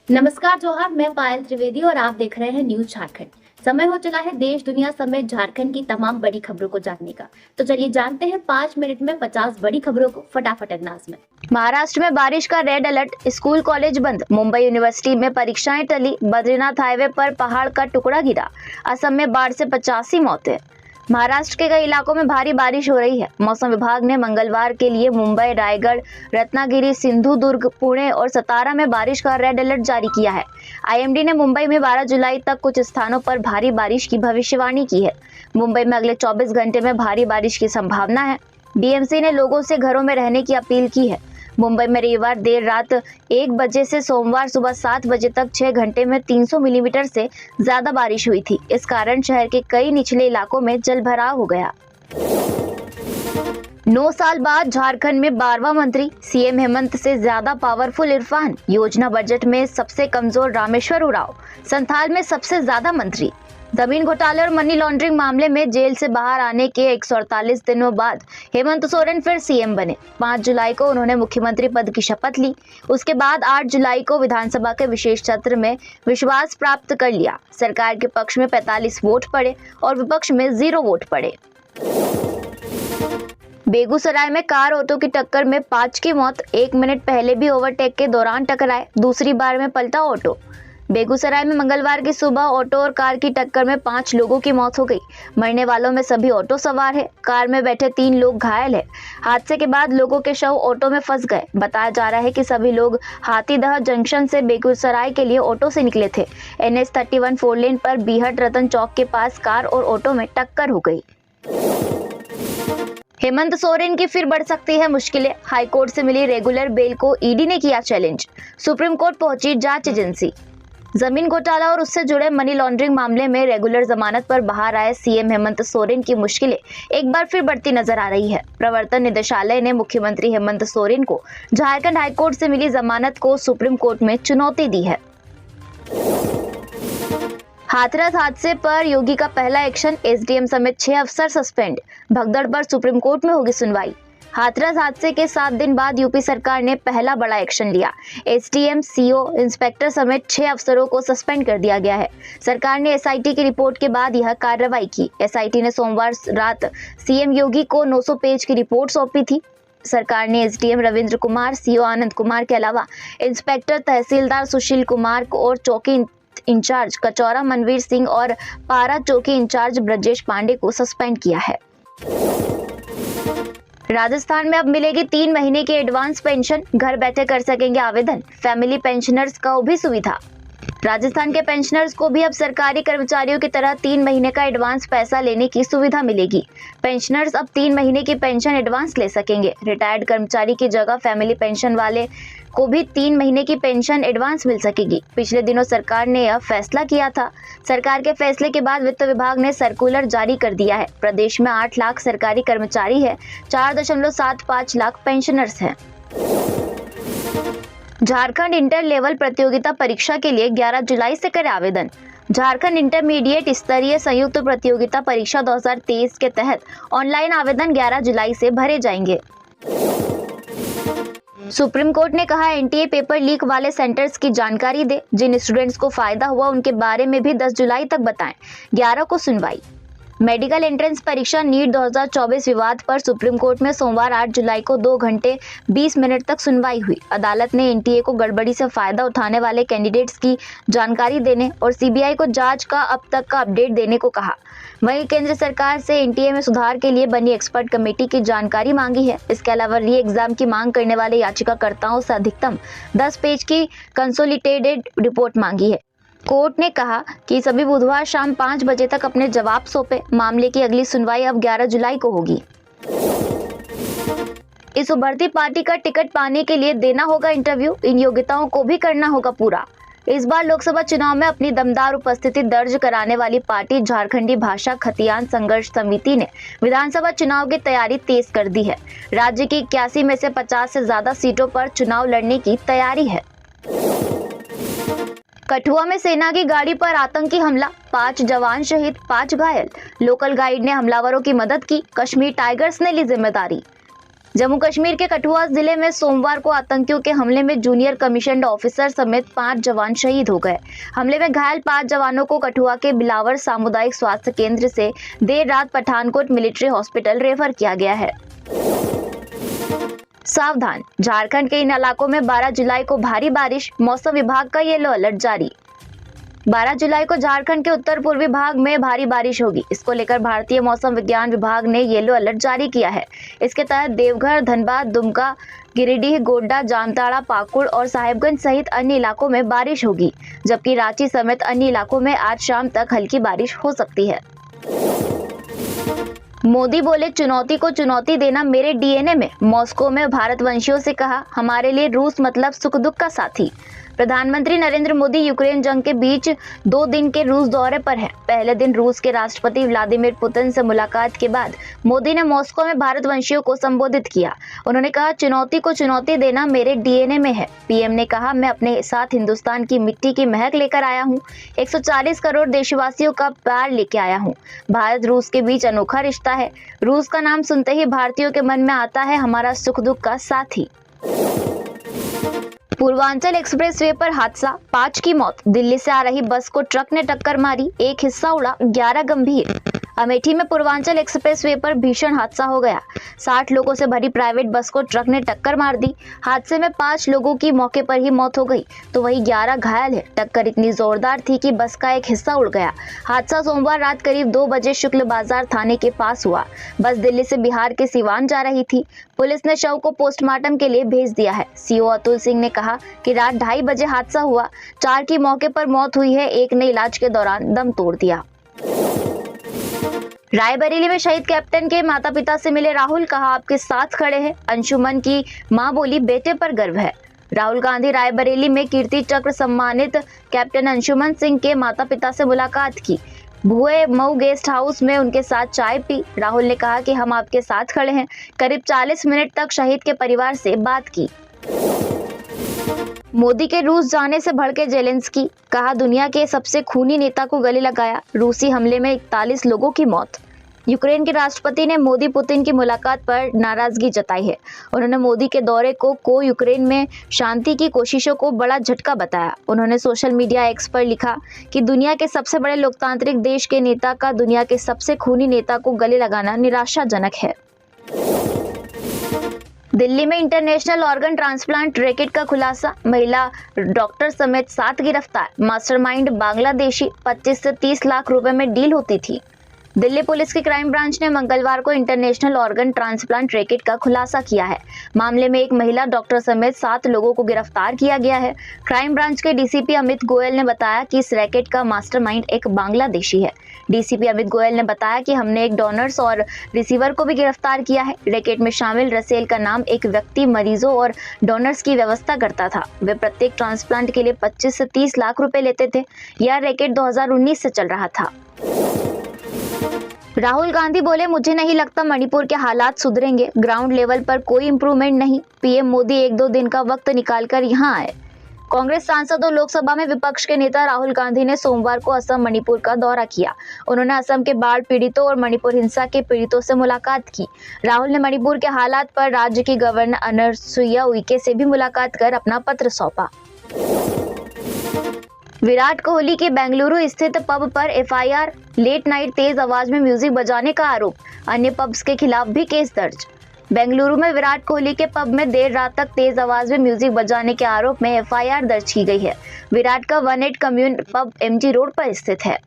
नमस्कार जोहार, मैं पायल त्रिवेदी और आप देख रहे हैं न्यूज झारखंड। समय हो चला है देश दुनिया समेत झारखंड की तमाम बड़ी खबरों को जानने का। तो चलिए जानते हैं 5 मिनट में 50 बड़ी खबरों को फटाफट अंदाज में। महाराष्ट्र में बारिश का रेड अलर्ट, स्कूल कॉलेज बंद, मुंबई यूनिवर्सिटी में परीक्षाएं टली, बद्रीनाथ हाईवे पर पहाड़ का टुकड़ा गिरा, असम में बाढ़ से 85 मौतें। महाराष्ट्र के कई इलाकों में भारी बारिश हो रही है। मौसम विभाग ने मंगलवार के लिए मुंबई, रायगढ़, रत्नागिरी, सिंधुदुर्ग, पुणे और सतारा में बारिश का रेड अलर्ट जारी किया है। आईएमडी ने मुंबई में 12 जुलाई तक कुछ स्थानों पर भारी बारिश की भविष्यवाणी की है। मुंबई में अगले 24 घंटे में भारी बारिश की संभावना है। बीएमसी ने लोगों से घरों में रहने की अपील की है। मुंबई में रविवार देर रात 1 बजे से सोमवार सुबह 7 बजे तक 6 घंटे में 300 मिलीमीटर से ज्यादा बारिश हुई थी। इस कारण शहर के कई निचले इलाकों में जलभराव हो गया। 9 साल बाद झारखंड में 12वां मंत्री, सीएम हेमंत से ज्यादा पावरफुल इरफान, योजना बजट में सबसे कमजोर रामेश्वर उरांव, संथाल में सबसे ज्यादा मंत्री। जमीन घोटाले और मनी लॉन्ड्रिंग मामले में जेल से बाहर आने के 148 दिनों बाद हेमंत सोरेन फिर सीएम बने। 5 जुलाई को उन्होंने मुख्यमंत्री पद की शपथ ली। उसके बाद 8 जुलाई को विधानसभा के विशेष सत्र में विश्वास प्राप्त कर लिया। सरकार के पक्ष में 45 वोट पड़े और विपक्ष में 0 वोट पड़े। बेगूसराय में कार ऑटो की टक्कर में 5 की मौत, 1 मिनट पहले भी ओवरटेक के दौरान टकराए, दूसरी बार में पलटा ऑटो। बेगूसराय में मंगलवार की सुबह ऑटो और कार की टक्कर में 5 लोगों की मौत हो गई। मरने वालों में सभी ऑटो सवार हैं। कार में बैठे 3 लोग घायल हैं। हादसे के बाद लोगों के शव ऑटो में फंस गए। बताया जा रहा है कि सभी लोग हाथीदह जंक्शन से बेगूसराय के लिए ऑटो से निकले थे। NH 31 4 लेन पर बीहट रतन चौक के पास कार और ऑटो में टक्कर हो गई। हेमंत सोरेन की फिर बढ़ सकती है मुश्किलें, हाईकोर्ट से मिली रेगुलर बेल को ईडी ने किया चैलेंज। सुप्रीम कोर्ट पहुंची जांच एजेंसी। जमीन घोटाला और उससे जुड़े मनी लॉन्ड्रिंग मामले में रेगुलर जमानत पर बाहर आए सीएम हेमंत सोरेन की मुश्किलें एक बार फिर बढ़ती नजर आ रही है। प्रवर्तन निदेशालय ने मुख्यमंत्री हेमंत सोरेन को झारखंड हाईकोर्ट से मिली जमानत को सुप्रीम कोर्ट में चुनौती दी है। हाथरस हादसे पर योगी का पहला एक्शन, एसडीएम समेत 6 अफसर सस्पेंड। भगदड़ पर सुप्रीम कोर्ट में होगी सुनवाई। हाथरस हादसे के 7 दिन बाद यूपी सरकार ने पहला बड़ा एक्शन लिया। एसडीएम, सीओ, इंस्पेक्टर समेत 6 अफसरों को सस्पेंड कर दिया गया है। सरकार ने एसआईटी की रिपोर्ट के बाद यह कार्रवाई की। एसआईटी ने सोमवार रात सीएम योगी को 900 पेज की रिपोर्ट सौंपी थी। सरकार ने एसडीएम रविंद्र कुमार, सीओ आनंद कुमार के अलावा इंस्पेक्टर तहसीलदार सुशील कुमार और चौकी इंचार्ज कचौरा मनवीर सिंह और पारा चौकी इंचार्ज ब्रजेश पांडे को सस्पेंड किया है। राजस्थान में अब मिलेगी 3 महीने की एडवांस पेंशन, घर बैठे कर सकेंगे आवेदन। फैमिली पेंशनर्स को भी सुविधा। राजस्थान के पेंशनर्स को भी अब सरकारी कर्मचारियों की तरह 3 महीने का एडवांस पैसा लेने की सुविधा मिलेगी। पेंशनर्स अब 3 महीने की पेंशन एडवांस ले सकेंगे। रिटायर्ड कर्मचारी की जगह फैमिली पेंशन वाले को भी 3 महीने की पेंशन एडवांस मिल सकेगी। पिछले दिनों सरकार ने यह फैसला किया था। सरकार के फैसले के बाद वित्त विभाग ने सर्कुलर जारी कर दिया है। प्रदेश में 8 लाख सरकारी कर्मचारी है, 4.75 लाख पेंशनर्स हैं। झारखंड इंटर लेवल प्रतियोगिता परीक्षा के लिए 11 जुलाई से करें आवेदन। झारखंड इंटरमीडिएट स्तरीय संयुक्त प्रतियोगिता परीक्षा 2023 के तहत ऑनलाइन आवेदन 11 जुलाई से भरे जाएंगे। सुप्रीम कोर्ट ने कहा एनटीए पेपर लीक वाले सेंटर्स की जानकारी दे। जिन स्टूडेंट्स को फायदा हुआ उनके बारे में भी 10 जुलाई तक बताएं। 11 को सुनवाई। मेडिकल एंट्रेंस परीक्षा नीट 2024 विवाद पर सुप्रीम कोर्ट में सोमवार 8 जुलाई को 2 घंटे 20 मिनट तक सुनवाई हुई। अदालत ने एनटीए को गड़बड़ी से फायदा उठाने वाले कैंडिडेट्स की जानकारी देने और सीबीआई को जांच का अब तक का अपडेट देने को कहा। वहीं केंद्र सरकार से एनटीए में सुधार के लिए बनी एक्सपर्ट कमेटी की जानकारी मांगी है। इसके अलावा री एग्जाम की मांग करने वाले याचिकाकर्ताओं से अधिकतम 10 पेज की कंसोलिडेटेड रिपोर्ट मांगी है। कोर्ट ने कहा कि सभी बुधवार शाम 5 बजे तक अपने जवाब सौंपे। मामले की अगली सुनवाई अब 11 जुलाई को होगी। इस उभरती पार्टी का टिकट पाने के लिए देना होगा इंटरव्यू, इन योग्यताओं को भी करना होगा पूरा। इस बार लोकसभा चुनाव में अपनी दमदार उपस्थिति दर्ज कराने वाली पार्टी झारखंडी भाषा खतियान संघर्ष समिति ने विधानसभा चुनाव की तैयारी तेज कर दी है। राज्य की 81 में से 50 से ज्यादा सीटों पर चुनाव लड़ने की तैयारी है। कठुआ में सेना की गाड़ी पर आतंकी हमला, 5 जवान शहीद, 5 घायल। लोकल गाइड ने हमलावरों की मदद की, कश्मीर टाइगर्स ने ली जिम्मेदारी। जम्मू कश्मीर के कठुआ जिले में सोमवार को आतंकियों के हमले में जूनियर कमीशन्ड ऑफिसर समेत 5 जवान शहीद हो गए। हमले में घायल 5 जवानों को कठुआ के बिलावर सामुदायिक स्वास्थ्य केंद्र से देर रात पठानकोट मिलिट्री हॉस्पिटल रेफर किया गया है। सावधान, झारखंड के इन इलाकों में 12 जुलाई को भारी बारिश, मौसम विभाग का येलो अलर्ट जारी। 12 जुलाई को झारखंड के उत्तर पूर्वी भाग में भारी बारिश होगी। इसको लेकर भारतीय मौसम विज्ञान विभाग ने येलो अलर्ट जारी किया है। इसके तहत देवघर, धनबाद, दुमका, गिरिडीह, गोड्डा, जामताड़ा, पाकुड़ और साहिबगंज सहित अन्य इलाकों में बारिश होगी, जबकि रांची समेत अन्य इलाकों में आज शाम तक हल्की बारिश हो सकती है। मोदी बोले, चुनौती को चुनौती देना मेरे डीएनए में। मॉस्को में भारतवंशियों से कहा, हमारे लिए रूस मतलब सुख दुख का साथी। प्रधानमंत्री नरेंद्र मोदी यूक्रेन जंग के बीच 2 दिन के रूस दौरे पर हैं। पहले दिन रूस के राष्ट्रपति व्लादिमीर पुतिन से मुलाकात के बाद मोदी ने मॉस्को में भारतवंशियों को संबोधित किया। उन्होंने कहा, चुनौती को चुनौती देना मेरे डीएनए में है। पीएम ने कहा, मैं अपने साथ हिंदुस्तान की मिट्टी की महक लेकर आया हूँ। 140 करोड़ देशवासियों का प्यार लेके आया हूँ। भारत रूस के बीच अनोखा रिश्ता है। रूस का नाम सुनते ही भारतीयों के मन में आता है हमारा सुख दुख का साथी। पूर्वांचल एक्सप्रेसवे पर हादसा, 5 की मौत। दिल्ली से आ रही बस को ट्रक ने टक्कर मारी, एक हिस्सा उड़ा, 11 गंभीर। अमेठी में पूर्वांचल एक्सप्रेसवे पर भीषण हादसा हो गया। 60 लोगों से भरी प्राइवेट बस को ट्रक ने टक्कर मार दी। हादसे में 5 लोगों की मौके पर ही मौत हो गई, तो वहीं 11 घायल है। टक्कर इतनी जोरदार थी कि बस का एक हिस्सा उड़ गया। हादसा सोमवार रात करीब 2 बजे शुक्ल बाजार थाने के पास हुआ। बस दिल्ली से बिहार के सिवान जा रही थी। पुलिस ने शव को पोस्टमार्टम के लिए भेज दिया है। सीओ अतुल सिंह ने कहा कि रात 2:30 बजे हादसा हुआ। 4 की मौके पर मौत हुई है, एक ने इलाज के दौरान दम तोड़ दिया। रायबरेली में शहीद कैप्टन के माता पिता से मिले राहुल, कहा आपके साथ खड़े हैं। अंशुमन की मां बोली, बेटे पर गर्व है। राहुल गांधी रायबरेली में कीर्ति चक्र सम्मानित कैप्टन अंशुमन सिंह के माता पिता से मुलाकात की। भुए मऊ गेस्ट हाउस में उनके साथ चाय पी। राहुल ने कहा कि हम आपके साथ खड़े हैं। करीब 40 मिनट तक शहीद के परिवार से बात की। मोदी के रूस जाने से भड़के जेलेंस्की, कहा दुनिया के सबसे खूनी नेता को गले लगाया। रूसी हमले में 41 लोगों की मौत। यूक्रेन के राष्ट्रपति ने मोदी पुतिन की मुलाकात पर नाराजगी जताई है। उन्होंने मोदी के दौरे को यूक्रेन में शांति की कोशिशों को बड़ा झटका बताया। उन्होंने सोशल मीडिया एक्स पर लिखा कि दुनिया के सबसे बड़े लोकतांत्रिक देश के नेता का दुनिया के सबसे खूनी नेता को गले लगाना निराशाजनक है। दिल्ली में इंटरनेशनल ऑर्गन ट्रांसप्लांट रैकेट का खुलासा, महिला डॉक्टर समेत 7 गिरफ्तार। मास्टरमाइंड बांग्लादेशी, 25 से 30 लाख रुपए में डील होती थी। दिल्ली पुलिस की क्राइम ब्रांच ने मंगलवार को इंटरनेशनल ऑर्गन ट्रांसप्लांट रैकेट का खुलासा किया है। मामले में एक महिला डॉक्टर समेत 7 लोगों को गिरफ्तार किया गया है। क्राइम ब्रांच के डीसीपी अमित गोयल ने बताया कि इस रैकेट का मास्टरमाइंड एक बांग्लादेशी है। डीसीपी अमित गोयल ने बताया कि हमने एक डोनर्स और रिसीवर को भी गिरफ्तार किया है। रैकेट में शामिल रसेल का नाम एक व्यक्ति मरीजों और डोनर्स की व्यवस्था करता था। वे प्रत्येक ट्रांसप्लांट के लिए 25 से 30 लाख रुपए लेते थे। यह रैकेट 2019 से चल रहा था। राहुल गांधी बोले, मुझे नहीं लगता मणिपुर के हालात सुधरेंगे। ग्राउंड लेवल पर कोई इंप्रूवमेंट नहीं। पीएम मोदी 1-2 दिन का वक्त निकालकर यहां आए। कांग्रेस सांसद और लोकसभा में विपक्ष के नेता राहुल गांधी ने सोमवार को असम मणिपुर का दौरा किया। उन्होंने असम के बाढ़ पीड़ितों और मणिपुर हिंसा के पीड़ितों से मुलाकात की। राहुल ने मणिपुर के हालात पर राज्य की गवर्नर अनसुईया उइके से भी मुलाकात कर अपना पत्र सौंपा। विराट कोहली के बेंगलुरु स्थित पब पर एफआईआर, लेट नाइट तेज आवाज में म्यूजिक बजाने का आरोप। अन्य पब्स के खिलाफ भी केस दर्ज। बेंगलुरु में विराट कोहली के पब में देर रात तक तेज आवाज में म्यूजिक बजाने के आरोप में एफआईआर दर्ज की गई है। विराट का 18 कम्यून पब एमजी रोड पर स्थित है।